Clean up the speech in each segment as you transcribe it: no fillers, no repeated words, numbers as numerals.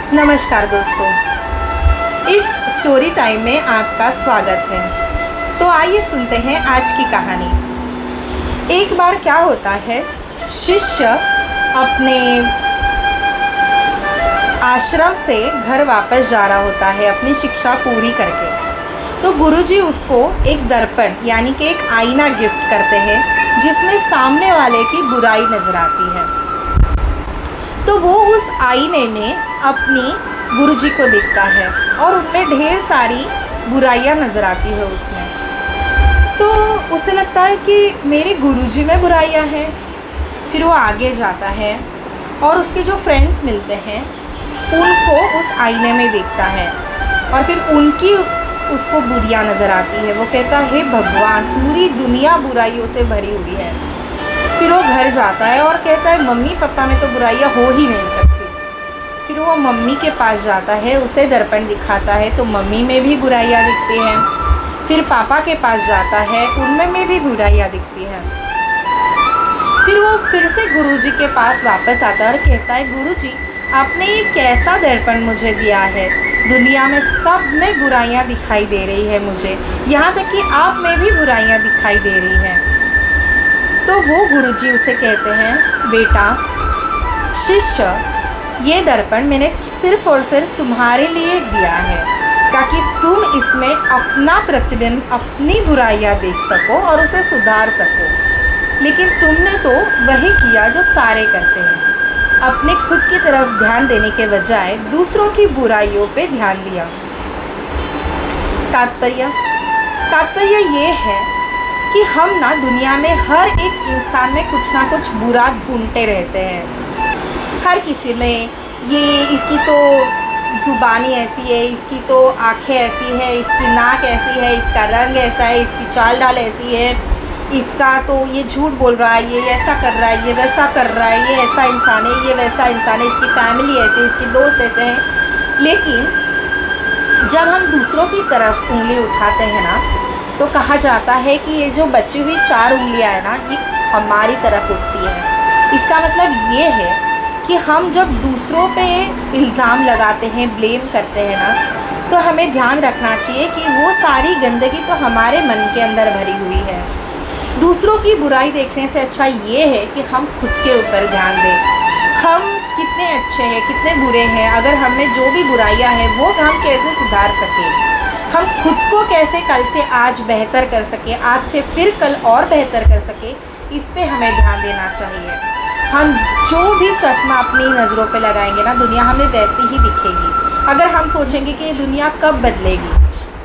नमस्कार दोस्तों, it's story time में आपका स्वागत है। तो आइए सुनते हैं आज की कहानी। एक बार क्या होता है, शिष्य अपने आश्रम से घर वापस जा रहा होता है अपनी शिक्षा पूरी करके। तो गुरुजी उसको एक दर्पण यानी कि एक आईना गिफ्ट करते हैं जिसमें सामने वाले की बुराई नज़र आती है। तो वो उस आईने में अपनी गुरुजी को देखता है और उनमें ढेर सारी बुराइयां नज़र आती है उसमें। तो उसे लगता है कि मेरे गुरुजी में बुराइयां हैं। फिर वो आगे जाता है और उसके जो फ्रेंड्स मिलते हैं उनको उस आईने में देखता है और फिर उनकी उसको बुराइयां नज़र आती है। वो कहता है, हे भगवान, पूरी दुनिया बुराइयों से भरी हुई है। फिर वो घर जाता है और कहता है, मम्मी पापा में तो बुराइयां हो ही नहीं सकती। फिर वो मम्मी के पास जाता है, उसे दर्पण दिखाता है तो मम्मी में भी बुराइयां दिखती हैं। फिर पापा के पास जाता है, उनमें भी बुराइयां दिखती हैं। फिर वो फिर से गुरुजी के पास वापस आता है और कहता है, गुरुजी, आपने ये कैसा दर्पण मुझे दिया है? दुनिया में सब में बुराइयां दिखाई दे रही है मुझे, यहाँ तक कि आप में भी बुराइयां दिखाई दे रही हैं। तो वो गुरुजी उसे कहते हैं, बेटा शिष्य, ये दर्पण मैंने सिर्फ़ और सिर्फ तुम्हारे लिए दिया है ताकि तुम इसमें अपना प्रतिबिंब, अपनी बुराइयां देख सको और उसे सुधार सको। लेकिन तुमने तो वही किया जो सारे करते हैं, अपने खुद की तरफ ध्यान देने के बजाय दूसरों की बुराइयों पे ध्यान दिया। तात्पर्य ये है कि हम ना दुनिया में हर एक इंसान में कुछ ना कुछ बुरा ढूंढते रहते हैं। हर किसी में ये, इसकी तो ज़ुबानी ऐसी है, इसकी तो आँखें ऐसी है, इसकी नाक ऐसी है, इसका रंग ऐसा है, इसकी चाल ढाल ऐसी है, इसका तो ये झूठ बोल रहा है, ये ऐसा कर रहा है, ये वैसा कर रहा है, ये ऐसा इंसान है, ये वैसा इंसान है, इसकी फैमिली ऐसी है, इसके दोस्त ऐसे हैं। लेकिन जब हम दूसरों की तरफ उंगली उठाते हैं ना, तो कहा जाता है कि ये जो बची हुई 4 उंगलियां हैं ना, ये हमारी तरफ उठती हैं। इसका मतलब ये है कि हम जब दूसरों पे इल्ज़ाम लगाते हैं, ब्लेम करते हैं ना, तो हमें ध्यान रखना चाहिए कि वो सारी गंदगी तो हमारे मन के अंदर भरी हुई है। दूसरों की बुराई देखने से अच्छा ये है कि हम खुद के ऊपर ध्यान दें। हम कितने अच्छे हैं, कितने बुरे हैं, अगर हमें जो भी बुराइयां हैं वो हम कैसे सुधार सकें, हम खुद को कैसे कल से आज बेहतर कर सकें, आज से फिर कल और बेहतर कर सकें, इस पे हमें ध्यान देना चाहिए। हम जो भी चश्मा अपनी नज़रों पे लगाएंगे ना, दुनिया हमें वैसी ही दिखेगी। अगर हम सोचेंगे कि ये दुनिया कब बदलेगी,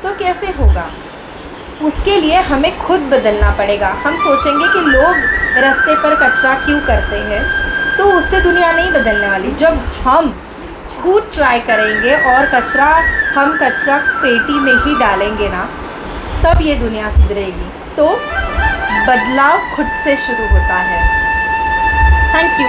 तो कैसे होगा? उसके लिए हमें खुद बदलना पड़ेगा। हम सोचेंगे कि लोग रास्ते पर कचरा क्यों करते हैं, तो उससे दुनिया नहीं बदलने वाली। जब हम खुद ट्राई करेंगे और हम कचरा पेटी में ही डालेंगे ना, तब ये दुनिया सुधरेगी। तो बदलाव खुद से शुरू होता है। Thank you.